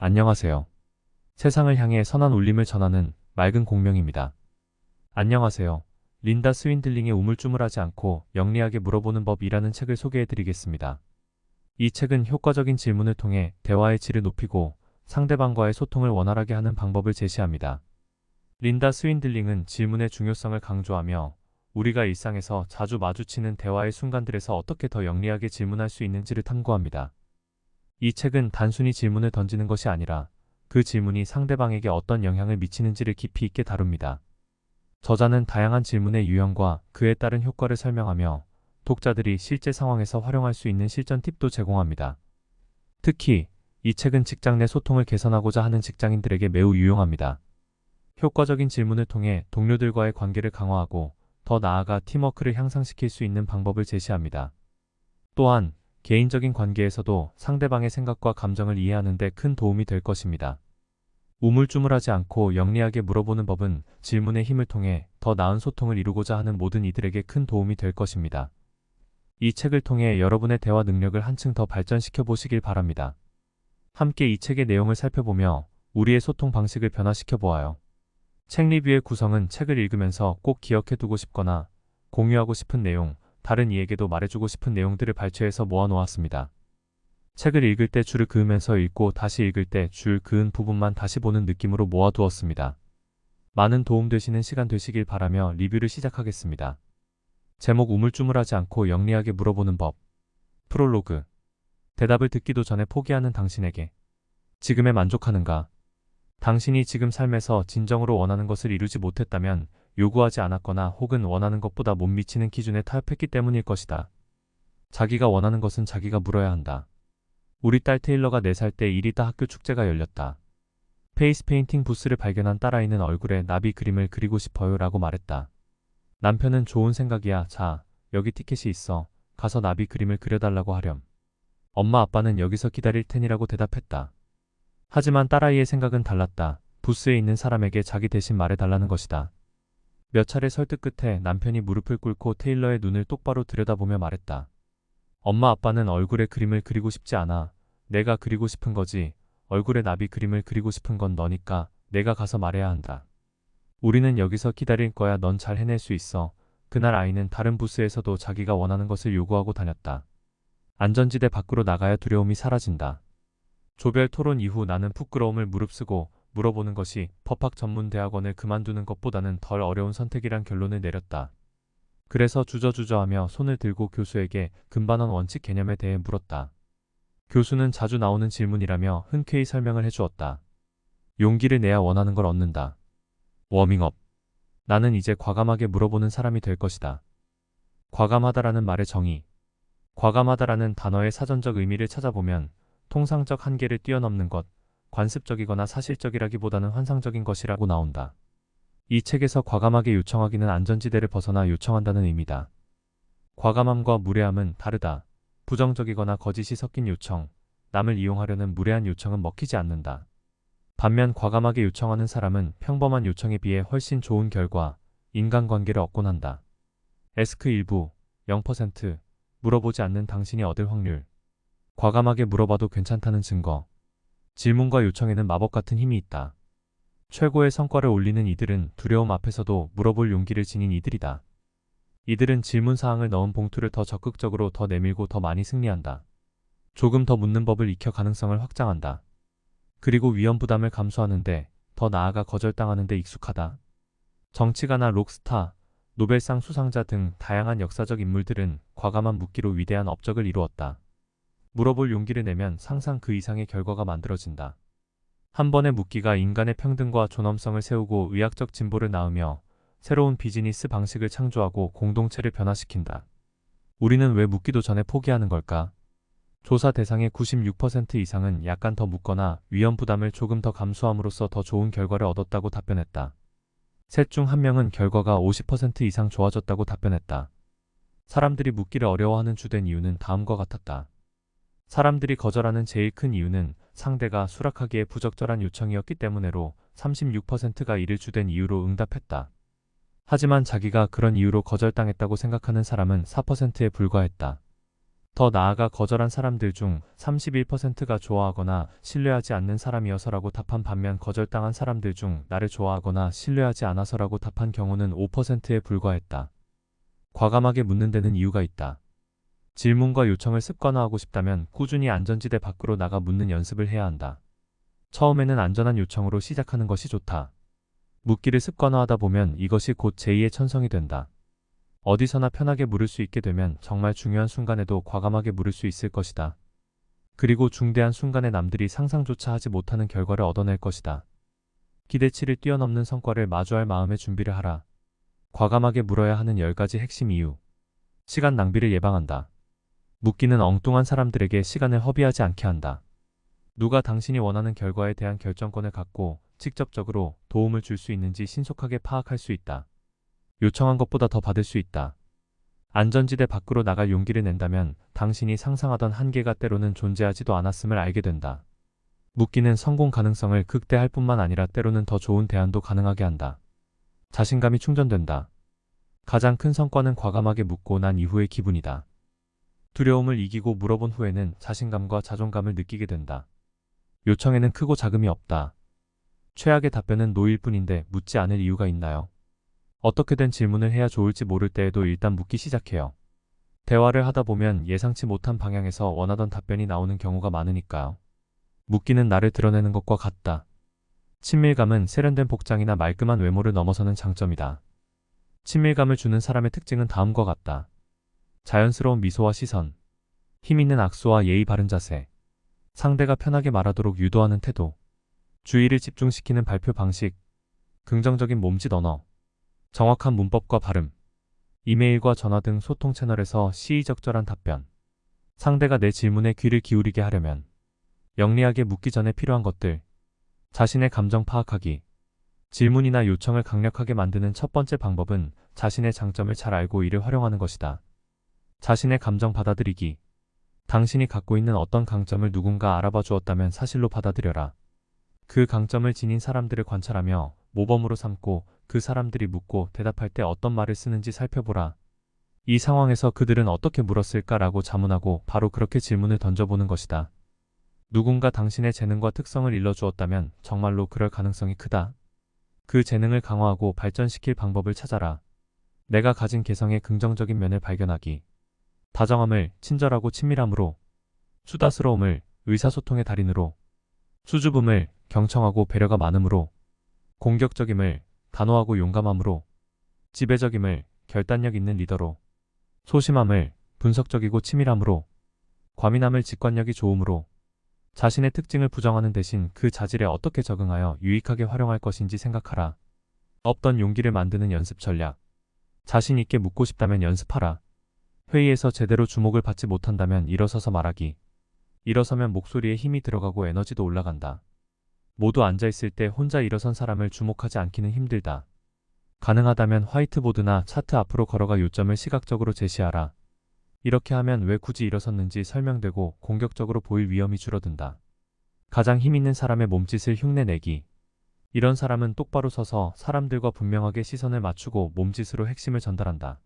안녕하세요. 세상을 향해 선한 울림을 전하는 맑은 공명입니다. 안녕하세요. 린다 스윈들링의 우물쭈물하지 않고 영리하게 물어보는 법이라는 책을 소개해드리겠습니다. 이 책은 효과적인 질문을 통해 대화의 질을 높이고 상대방과의 소통을 원활하게 하는 방법을 제시합니다. 린다 스윈들링은 질문의 중요성을 강조하며 우리가 일상에서 자주 마주치는 대화의 순간들에서 어떻게 더 영리하게 질문할 수 있는지를 탐구합니다. 이 책은 단순히 질문을 던지는 것이 아니라 그 질문이 상대방에게 어떤 영향을 미치는지를 깊이 있게 다룹니다. 저자는 다양한 질문의 유형과 그에 따른 효과를 설명하며 독자들이 실제 상황에서 활용할 수 있는 실전 팁도 제공합니다. 특히 이 책은 직장 내 소통을 개선하고자 하는 직장인들에게 매우 유용합니다. 효과적인 질문을 통해 동료들과의 관계를 강화하고 더 나아가 팀워크를 향상시킬 수 있는 방법을 제시합니다. 또한 개인적인 관계에서도 상대방의 생각과 감정을 이해하는 데 큰 도움이 될 것입니다. 우물쭈물하지 않고 영리하게 물어보는 법은 질문의 힘을 통해 더 나은 소통을 이루고자 하는 모든 이들에게 큰 도움이 될 것입니다. 이 책을 통해 여러분의 대화 능력을 한층 더 발전시켜 보시길 바랍니다. 함께 이 책의 내용을 살펴보며 우리의 소통 방식을 변화시켜 보아요. 책 리뷰의 구성은 책을 읽으면서 꼭 기억해 두고 싶거나 공유하고 싶은 내용, 다른 이에게도 말해주고 싶은 내용들을 발췌해서 모아놓았습니다. 책을 읽을 때 줄을 그으면서 읽고 다시 읽을 때 줄 그은 부분만 다시 보는 느낌으로 모아두었습니다. 많은 도움 되시는 시간 되시길 바라며 리뷰를 시작하겠습니다. 제목 우물쭈물하지 않고 영리하게 물어보는 법. 프롤로그. 대답을 듣기도 전에 포기하는 당신에게. 지금에 만족하는가? 당신이 지금 삶에서 진정으로 원하는 것을 이루지 못했다면 요구하지 않았거나 혹은 원하는 것보다 못 미치는 기준에 타협했기 때문일 것이다. 자기가 원하는 것은 자기가 물어야 한다. 우리 딸 테일러가 4살 때 1위 학교 축제가 열렸다. 페이스 페인팅 부스를 발견한 딸아이는 얼굴에 나비 그림을 그리고 싶어요 라고 말했다. 남편은 좋은 생각이야. 자, 여기 티켓이 있어. 가서 나비 그림을 그려달라고 하렴. 엄마 아빠는 여기서 기다릴 테니라고 대답했다. 하지만 딸아이의 생각은 달랐다. 부스에 있는 사람에게 자기 대신 말해달라는 것이다. 몇 차례 설득 끝에 남편이 무릎을 꿇고 테일러의 눈을 똑바로 들여다보며 말했다. 엄마 아빠는 얼굴에 그림을 그리고 싶지 않아. 내가 그리고 싶은 거지. 얼굴에 나비 그림을 그리고 싶은 건 너니까 내가 가서 말해야 한다. 우리는 여기서 기다릴 거야. 넌 잘 해낼 수 있어. 그날 아이는 다른 부스에서도 자기가 원하는 것을 요구하고 다녔다. 안전지대 밖으로 나가야 두려움이 사라진다. 조별 토론 이후 나는 부끄러움을 무릅쓰고 물어보는 것이 법학 전문 대학원을 그만두는 것보다는 덜 어려운 선택이란 결론을 내렸다. 그래서 주저주저하며 손을 들고 교수에게 금반원 원칙 개념에 대해 물었다. 교수는 자주 나오는 질문이라며 흔쾌히 설명을 해주었다. 용기를 내야 원하는 걸 얻는다. 워밍업. 나는 이제 과감하게 물어보는 사람이 될 것이다. 과감하다라는 말의 정의. 과감하다라는 단어의 사전적 의미를 찾아보면 통상적 한계를 뛰어넘는 것, 관습적이거나 사실적이라기보다는 환상적인 것이라고 나온다. 이 책에서 과감하게 요청하기는 안전지대를 벗어나 요청한다는 의미다. 과감함과 무례함은 다르다. 부정적이거나 거짓이 섞인 요청, 남을 이용하려는 무례한 요청은 먹히지 않는다. 반면 과감하게 요청하는 사람은 평범한 요청에 비해 훨씬 좋은 결과, 인간관계를 얻곤 한다. 에스크 일부, 0%, 물어보지 않는 당신이 얻을 확률. 과감하게 물어봐도 괜찮다는 증거. 질문과 요청에는 마법 같은 힘이 있다. 최고의 성과를 올리는 이들은 두려움 앞에서도 물어볼 용기를 지닌 이들이다. 이들은 질문사항을 넣은 봉투를 더 적극적으로 더 내밀고 더 많이 승리한다. 조금 더 묻는 법을 익혀 가능성을 확장한다. 그리고 위험 부담을 감수하는데, 더 나아가 거절당하는 데 익숙하다. 정치가나 록스타, 노벨상 수상자 등 다양한 역사적 인물들은 과감한 묻기로 위대한 업적을 이루었다. 물어볼 용기를 내면 상상 그 이상의 결과가 만들어진다. 한 번의 묻기가 인간의 평등과 존엄성을 세우고 의학적 진보를 낳으며 새로운 비즈니스 방식을 창조하고 공동체를 변화시킨다. 우리는 왜 묻기도 전에 포기하는 걸까? 조사 대상의 96% 이상은 약간 더 묻거나 위험 부담을 조금 더 감수함으로써 더 좋은 결과를 얻었다고 답변했다. 셋 중 한 명은 결과가 50% 이상 좋아졌다고 답변했다. 사람들이 묻기를 어려워하는 주된 이유는 다음과 같았다. 사람들이 거절하는 제일 큰 이유는 상대가 수락하기에 부적절한 요청이었기 때문에로 36%가 이를 주된 이유로 응답했다. 하지만 자기가 그런 이유로 거절당했다고 생각하는 사람은 4%에 불과했다. 더 나아가 거절한 사람들 중 31%가 좋아하거나 신뢰하지 않는 사람이어서라고 답한 반면 거절당한 사람들 중 나를 좋아하거나 신뢰하지 않아서라고 답한 경우는 5%에 불과했다. 과감하게 묻는 데는 이유가 있다. 질문과 요청을 습관화하고 싶다면 꾸준히 안전지대 밖으로 나가 묻는 연습을 해야 한다. 처음에는 안전한 요청으로 시작하는 것이 좋다. 묻기를 습관화하다 보면 이것이 곧 제2의 천성이 된다. 어디서나 편하게 물을 수 있게 되면 정말 중요한 순간에도 과감하게 물을 수 있을 것이다. 그리고 중대한 순간에 남들이 상상조차 하지 못하는 결과를 얻어낼 것이다. 기대치를 뛰어넘는 성과를 마주할 마음의 준비를 하라. 과감하게 물어야 하는 10가지 핵심 이유. 시간 낭비를 예방한다. 묻기는 엉뚱한 사람들에게 시간을 허비하지 않게 한다. 누가 당신이 원하는 결과에 대한 결정권을 갖고 직접적으로 도움을 줄 수 있는지 신속하게 파악할 수 있다. 요청한 것보다 더 받을 수 있다. 안전지대 밖으로 나갈 용기를 낸다면 당신이 상상하던 한계가 때로는 존재하지도 않았음을 알게 된다. 묻기는 성공 가능성을 극대화할 뿐만 아니라 때로는 더 좋은 대안도 가능하게 한다. 자신감이 충전된다. 가장 큰 성과는 과감하게 묻고 난 이후의 기분이다. 두려움을 이기고 물어본 후에는 자신감과 자존감을 느끼게 된다. 요청에는 크고 작음이 없다. 최악의 답변은 노일 뿐인데 묻지 않을 이유가 있나요? 어떻게 된 질문을 해야 좋을지 모를 때에도 일단 묻기 시작해요. 대화를 하다 보면 예상치 못한 방향에서 원하던 답변이 나오는 경우가 많으니까요. 묻기는 나를 드러내는 것과 같다. 친밀감은 세련된 복장이나 말끔한 외모를 넘어서는 장점이다. 친밀감을 주는 사람의 특징은 다음과 같다. 자연스러운 미소와 시선, 힘있는 악수와 예의 바른 자세, 상대가 편하게 말하도록 유도하는 태도, 주의를 집중시키는 발표 방식, 긍정적인 몸짓 언어, 정확한 문법과 발음, 이메일과 전화 등 소통 채널에서 시의적절한 답변, 상대가 내 질문에 귀를 기울이게 하려면 영리하게 묻기 전에 필요한 것들, 자신의 감정 파악하기, 질문이나 요청을 강력하게 만드는 첫 번째 방법은 자신의 장점을 잘 알고 이를 활용하는 것이다. 자신의 감정 받아들이기. 당신이 갖고 있는 어떤 강점을 누군가 알아봐 주었다면 사실로 받아들여라. 그 강점을 지닌 사람들을 관찰하며 모범으로 삼고 그 사람들이 묻고 대답할 때 어떤 말을 쓰는지 살펴보라. 이 상황에서 그들은 어떻게 물었을까라고 자문하고 바로 그렇게 질문을 던져보는 것이다. 누군가 당신의 재능과 특성을 일러주었다면 정말로 그럴 가능성이 크다. 그 재능을 강화하고 발전시킬 방법을 찾아라. 내가 가진 개성의 긍정적인 면을 발견하기. 다정함을 친절하고 친밀함으로, 수다스러움을 의사소통의 달인으로, 수줍음을 경청하고 배려가 많음으로, 공격적임을 단호하고 용감함으로, 지배적임을 결단력 있는 리더로, 소심함을 분석적이고 치밀함으로, 과민함을 직관력이 좋음으로, 자신의 특징을 부정하는 대신 그 자질에 어떻게 적응하여 유익하게 활용할 것인지 생각하라. 없던 용기를 만드는 연습 전략. 자신 있게 묻고 싶다면 연습하라. 회의에서 제대로 주목을 받지 못한다면 일어서서 말하기. 일어서면 목소리에 힘이 들어가고 에너지도 올라간다. 모두 앉아있을 때 혼자 일어선 사람을 주목하지 않기는 힘들다. 가능하다면 화이트보드나 차트 앞으로 걸어가 요점을 시각적으로 제시하라. 이렇게 하면 왜 굳이 일어섰는지 설명되고 공격적으로 보일 위험이 줄어든다. 가장 힘있는 사람의 몸짓을 흉내내기. 이런 사람은 똑바로 서서 사람들과 분명하게 시선을 맞추고 몸짓으로 핵심을 전달한다.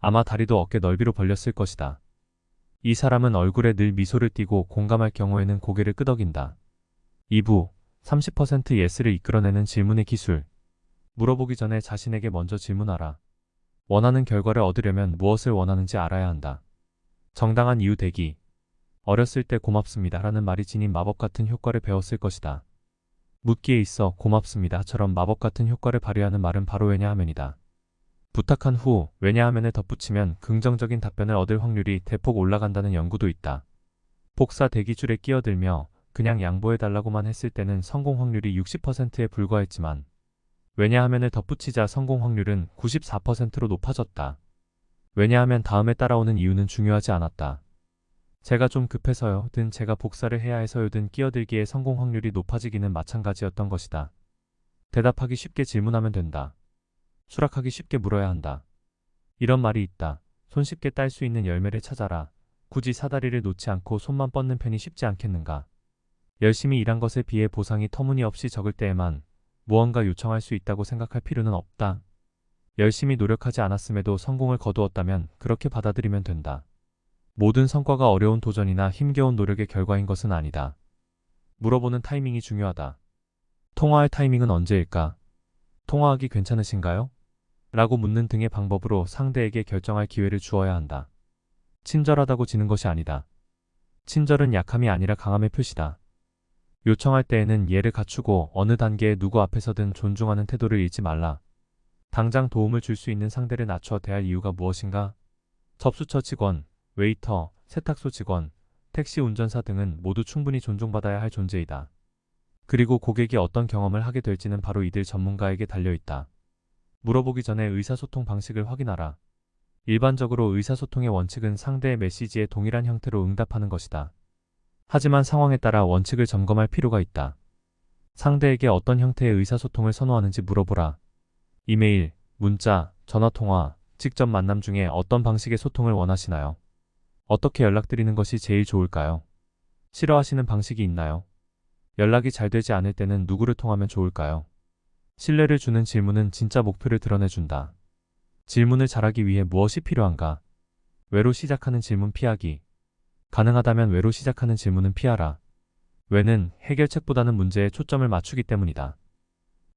아마 다리도 어깨 넓이로 벌렸을 것이다. 이 사람은 얼굴에 늘 미소를 띠고 공감할 경우에는 고개를 끄덕인다. 2부 30% 예스를 이끌어내는 질문의 기술. 물어보기 전에 자신에게 먼저 질문하라. 원하는 결과를 얻으려면 무엇을 원하는지 알아야 한다. 정당한 이유 대기. 어렸을 때 고맙습니다 라는 말이 지닌 마법 같은 효과를 배웠을 것이다. 묻기에 있어 고맙습니다처럼 마법 같은 효과를 발휘하는 말은 바로 왜냐하면이다. 부탁한 후 왜냐하면을 덧붙이면 긍정적인 답변을 얻을 확률이 대폭 올라간다는 연구도 있다. 복사 대기줄에 끼어들며 그냥 양보해달라고만 했을 때는 성공 확률이 60%에 불과했지만 왜냐하면을 덧붙이자 성공 확률은 94%로 높아졌다. 왜냐하면 다음에 따라오는 이유는 중요하지 않았다. 제가 좀 급해서요 든 제가 복사를 해야 해서요 든 끼어들기에 성공 확률이 높아지기는 마찬가지였던 것이다. 대답하기 쉽게 질문하면 된다. 수락하기 쉽게 물어야 한다. 이런 말이 있다. 손쉽게 딸 수 있는 열매를 찾아라. 굳이 사다리를 놓지 않고 손만 뻗는 편이 쉽지 않겠는가. 열심히 일한 것에 비해 보상이 터무니없이 적을 때에만 무언가 요청할 수 있다고 생각할 필요는 없다. 열심히 노력하지 않았음에도 성공을 거두었다면 그렇게 받아들이면 된다. 모든 성과가 어려운 도전이나 힘겨운 노력의 결과인 것은 아니다. 물어보는 타이밍이 중요하다. 통화할 타이밍은 언제일까? 통화하기 괜찮으신가요? 라고 묻는 등의 방법으로 상대에게 결정할 기회를 주어야 한다. 친절하다고 지는 것이 아니다. 친절은 약함이 아니라 강함의 표시다. 요청할 때에는 예를 갖추고 어느 단계에 누구 앞에서든 존중하는 태도를 잃지 말라. 당장 도움을 줄 수 있는 상대를 낮춰 대할 이유가 무엇인가? 접수처 직원, 웨이터, 세탁소 직원, 택시 운전사 등은 모두 충분히 존중받아야 할 존재이다. 그리고 고객이 어떤 경험을 하게 될지는 바로 이들 전문가에게 달려있다. 물어보기 전에 의사소통 방식을 확인하라. 일반적으로 의사소통의 원칙은 상대의 메시지에 동일한 형태로 응답하는 것이다. 하지만 상황에 따라 원칙을 점검할 필요가 있다. 상대에게 어떤 형태의 의사소통을 선호하는지 물어보라. 이메일, 문자, 전화통화, 직접 만남 중에 어떤 방식의 소통을 원하시나요? 어떻게 연락드리는 것이 제일 좋을까요? 싫어하시는 방식이 있나요? 연락이 잘 되지 않을 때는 누구를 통하면 좋을까요? 신뢰를 주는 질문은 진짜 목표를 드러내준다. 질문을 잘하기 위해 무엇이 필요한가? 왜로 시작하는 질문 피하기. 가능하다면 왜로 시작하는 질문은 피하라. 왜는 해결책보다는 문제에 초점을 맞추기 때문이다.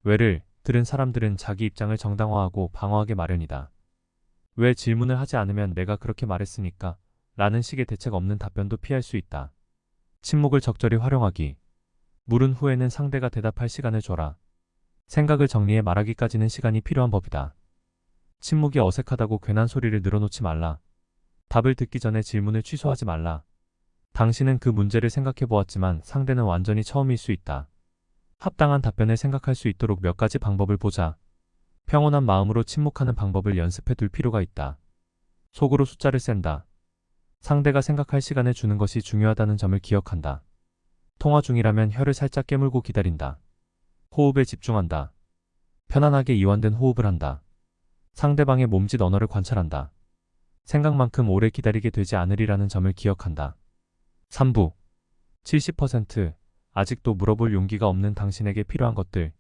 왜를 들은 사람들은 자기 입장을 정당화하고 방어하게 마련이다. 왜 질문을 하지 않으면 내가 그렇게 말했으니까 라는 식의 대책 없는 답변도 피할 수 있다. 침묵을 적절히 활용하기. 물은 후에는 상대가 대답할 시간을 줘라. 생각을 정리해 말하기까지는 시간이 필요한 법이다. 침묵이 어색하다고 괜한 소리를 늘어놓지 말라. 답을 듣기 전에 질문을 취소하지 말라. 당신은 그 문제를 생각해 보았지만 상대는 완전히 처음일 수 있다. 합당한 답변을 생각할 수 있도록 몇 가지 방법을 보자. 평온한 마음으로 침묵하는 방법을 연습해 둘 필요가 있다. 속으로 숫자를 센다. 상대가 생각할 시간을 주는 것이 중요하다는 점을 기억한다. 통화 중이라면 혀를 살짝 깨물고 기다린다. 호흡에 집중한다. 편안하게 이완된 호흡을 한다. 상대방의 몸짓 언어를 관찰한다. 생각만큼 오래 기다리게 되지 않으리라는 점을 기억한다. 3부 70% 아직도 물어볼 용기가 없는 당신에게 필요한 것들.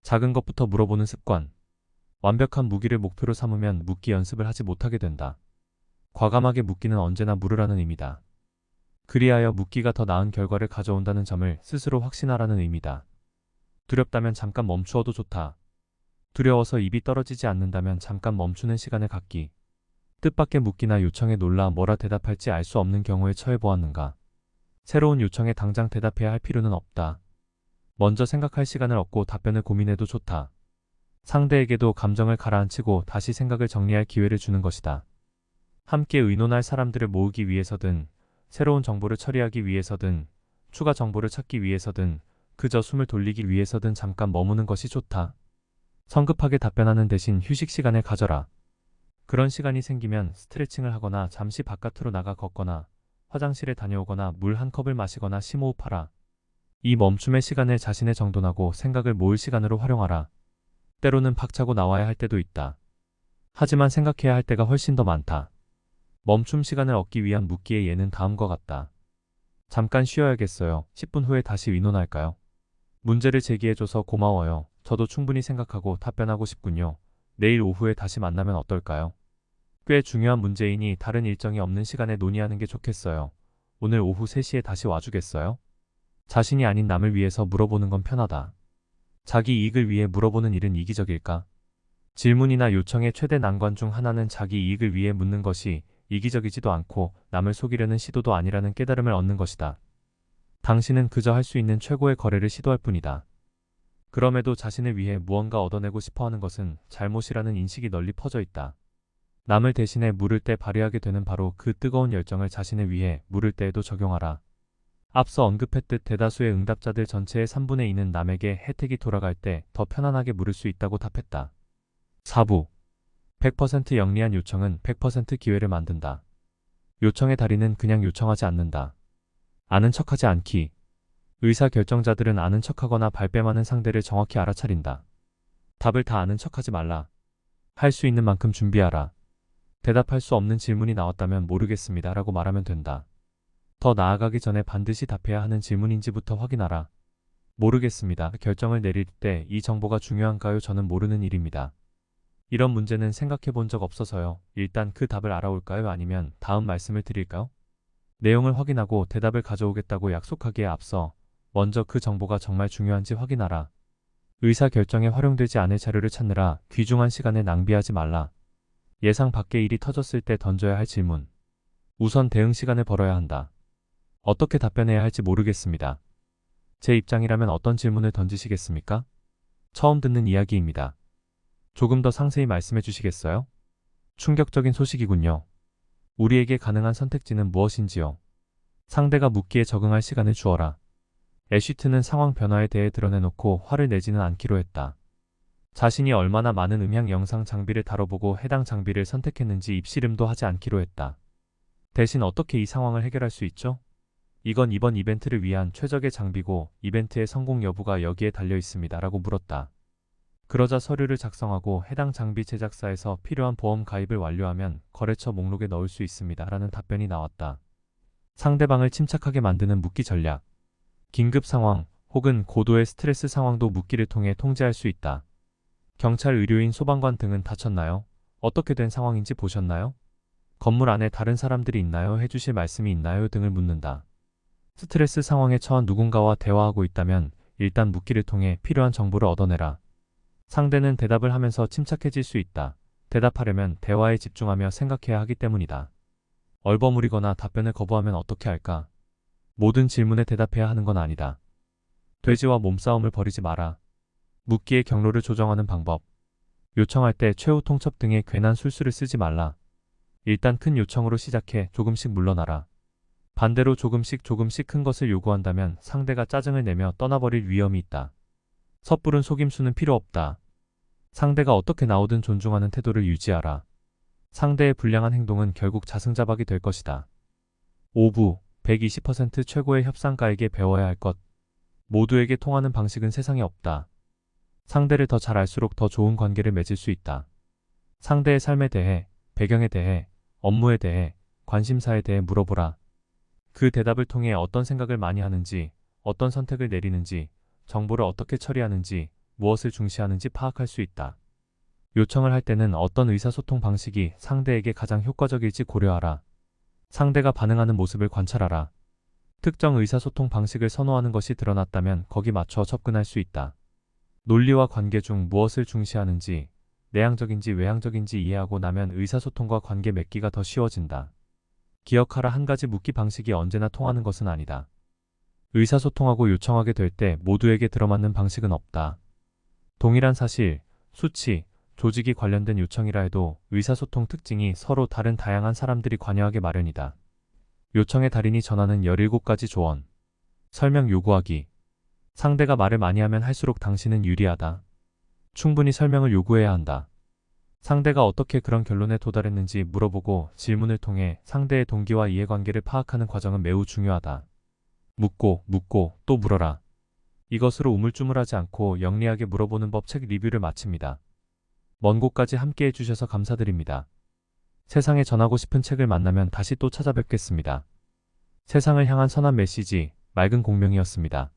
작은 것부터 물어보는 습관. 완벽한 묻기를 목표로 삼으면 묻기 연습을 하지 못하게 된다. 과감하게 묻기는 언제나 물으라는 의미다. 그리하여 묻기가 더 나은 결과를 가져온다는 점을 스스로 확신하라는 의미다. 두렵다면 잠깐 멈추어도 좋다. 두려워서 입이 떨어지지 않는다면 잠깐 멈추는 시간을 갖기. 뜻밖의 묻기나 요청에 놀라 뭐라 대답할지 알 수 없는 경우에 처해 보았는가? 새로운 요청에 당장 대답해야 할 필요는 없다. 먼저 생각할 시간을 얻고 답변을 고민해도 좋다. 상대에게도 감정을 가라앉히고 다시 생각을 정리할 기회를 주는 것이다. 함께 의논할 사람들을 모으기 위해서든, 새로운 정보를 처리하기 위해서든, 추가 정보를 찾기 위해서든, 그저 숨을 돌리기 위해서든 잠깐 머무는 것이 좋다. 성급하게 답변하는 대신 휴식 시간을 가져라. 그런 시간이 생기면 스트레칭을 하거나 잠시 바깥으로 나가 걷거나 화장실에 다녀오거나 물 한 컵을 마시거나 심호흡하라. 이 멈춤의 시간을 자신의 정돈하고 생각을 모을 시간으로 활용하라. 때로는 박차고 나와야 할 때도 있다. 하지만 생각해야 할 때가 훨씬 더 많다. 멈춤 시간을 얻기 위한 묻기의 예는 다음과 같다. 잠깐 쉬어야겠어요. 10분 후에 다시 의논할까요? 문제를 제기해줘서 고마워요. 저도 충분히 생각하고 답변하고 싶군요. 내일 오후에 다시 만나면 어떨까요? 꽤 중요한 문제이니 다른 일정이 없는 시간에 논의하는 게 좋겠어요. 오늘 오후 3시에 다시 와주겠어요? 자신이 아닌 남을 위해서 물어보는 건 편하다. 자기 이익을 위해 물어보는 일은 이기적일까? 질문이나 요청의 최대 난관 중 하나는 자기 이익을 위해 묻는 것이 이기적이지도 않고 남을 속이려는 시도도 아니라는 깨달음을 얻는 것이다. 당신은 그저 할 수 있는 최고의 거래를 시도할 뿐이다. 그럼에도 자신을 위해 무언가 얻어내고 싶어하는 것은 잘못이라는 인식이 널리 퍼져 있다. 남을 대신해 물을 때 발휘하게 되는 바로 그 뜨거운 열정을 자신을 위해 물을 때에도 적용하라. 앞서 언급했듯 대다수의 응답자들 전체의 3분의 2는 남에게 혜택이 돌아갈 때 더 편안하게 물을 수 있다고 답했다. 4부 100% 영리한 요청은 100% 기회를 만든다. 요청의 달인은 그냥 요청하지 않는다. 아는 척하지 않기. 의사결정자들은 아는 척하거나 발뺌하는 상대를 정확히 알아차린다. 답을 다 아는 척하지 말라. 할 수 있는 만큼 준비하라. 대답할 수 없는 질문이 나왔다면 모르겠습니다 라고 말하면 된다. 더 나아가기 전에 반드시 답해야 하는 질문인지부터 확인하라. 모르겠습니다. 결정을 내릴 때 이 정보가 중요한가요? 저는 모르는 일입니다. 이런 문제는 생각해 본 적 없어서요. 일단 그 답을 알아올까요? 아니면 다음 말씀을 드릴까요? 내용을 확인하고 대답을 가져오겠다고 약속하기에 앞서 먼저 그 정보가 정말 중요한지 확인하라. 의사 결정에 활용되지 않을 자료를 찾느라 귀중한 시간을 낭비하지 말라. 예상 밖의 일이 터졌을 때 던져야 할 질문. 우선 대응 시간을 벌어야 한다. 어떻게 답변해야 할지 모르겠습니다. 제 입장이라면 어떤 질문을 던지시겠습니까? 처음 듣는 이야기입니다. 조금 더 상세히 말씀해 주시겠어요? 충격적인 소식이군요. 우리에게 가능한 선택지는 무엇인지요? 상대가 묻기에 적응할 시간을 주어라. 애쉬트는 상황 변화에 대해 드러내놓고 화를 내지는 않기로 했다. 자신이 얼마나 많은 음향 영상 장비를 다뤄보고 해당 장비를 선택했는지 입씨름도 하지 않기로 했다. 대신 어떻게 이 상황을 해결할 수 있죠? 이건 이번 이벤트를 위한 최적의 장비고 이벤트의 성공 여부가 여기에 달려 있습니다. 라고 물었다. 그러자 서류를 작성하고 해당 장비 제작사에서 필요한 보험 가입을 완료하면 거래처 목록에 넣을 수 있습니다. 라는 답변이 나왔다. 상대방을 침착하게 만드는 묻기 전략. 긴급 상황 혹은 고도의 스트레스 상황도 묻기를 통해 통제할 수 있다. 경찰, 의료인, 소방관 등은 다쳤나요? 어떻게 된 상황인지 보셨나요? 건물 안에 다른 사람들이 있나요? 해주실 말씀이 있나요? 등을 묻는다. 스트레스 상황에 처한 누군가와 대화하고 있다면 일단 묻기를 통해 필요한 정보를 얻어내라. 상대는 대답을 하면서 침착해질 수 있다. 대답하려면 대화에 집중하며 생각해야 하기 때문이다. 얼버무리거나 답변을 거부하면 어떻게 할까? 모든 질문에 대답해야 하는 건 아니다. 돼지와 몸싸움을 벌이지 마라. 묻기의 경로를 조정하는 방법. 요청할 때 최후 통첩 등의 괜한 술수를 쓰지 말라. 일단 큰 요청으로 시작해 조금씩 물러나라. 반대로 조금씩 큰 것을 요구한다면 상대가 짜증을 내며 떠나버릴 위험이 있다. 섣부른 속임수는 필요 없다. 상대가 어떻게 나오든 존중하는 태도를 유지하라. 상대의 불량한 행동은 결국 자승자박이 될 것이다. 5부 120% 최고의 협상가에게 배워야 할 것. 모두에게 통하는 방식은 세상에 없다. 상대를 더 잘 알수록 더 좋은 관계를 맺을 수 있다. 상대의 삶에 대해, 배경에 대해, 업무에 대해, 관심사에 대해 물어보라. 그 대답을 통해 어떤 생각을 많이 하는지, 어떤 선택을 내리는지, 정보를 어떻게 처리하는지, 무엇을 중시하는지 파악할 수 있다. 요청을 할 때는 어떤 의사소통 방식이 상대에게 가장 효과적일지 고려하라. 상대가 반응하는 모습을 관찰하라. 특정 의사소통 방식을 선호하는 것이 드러났다면 거기 맞춰 접근할 수 있다. 논리와 관계 중 무엇을 중시하는지, 내향적인지 외향적인지 이해하고 나면 의사소통과 관계 맺기가 더 쉬워진다. 기억하라. 한 가지 묻기 방식이 언제나 통하는 것은 아니다. 의사소통하고 요청하게 될 때 모두에게 들어맞는 방식은 없다. 동일한 사실, 수치, 조직이 관련된 요청이라 해도 의사소통 특징이 서로 다른 다양한 사람들이 관여하게 마련이다. 요청의 달인이 전하는 17가지 조언. 설명 요구하기. 상대가 말을 많이 하면 할수록 당신은 유리하다. 충분히 설명을 요구해야 한다. 상대가 어떻게 그런 결론에 도달했는지 물어보고 질문을 통해 상대의 동기와 이해관계를 파악하는 과정은 매우 중요하다. 묻고 또 물어라. 이것으로 우물쭈물하지 않고 영리하게 물어보는 법 책 리뷰를 마칩니다. 먼 곳까지 함께 해주셔서 감사드립니다. 세상에 전하고 싶은 책을 만나면 다시 또 찾아뵙겠습니다. 세상을 향한 선한 메시지, 맑은 공명이었습니다.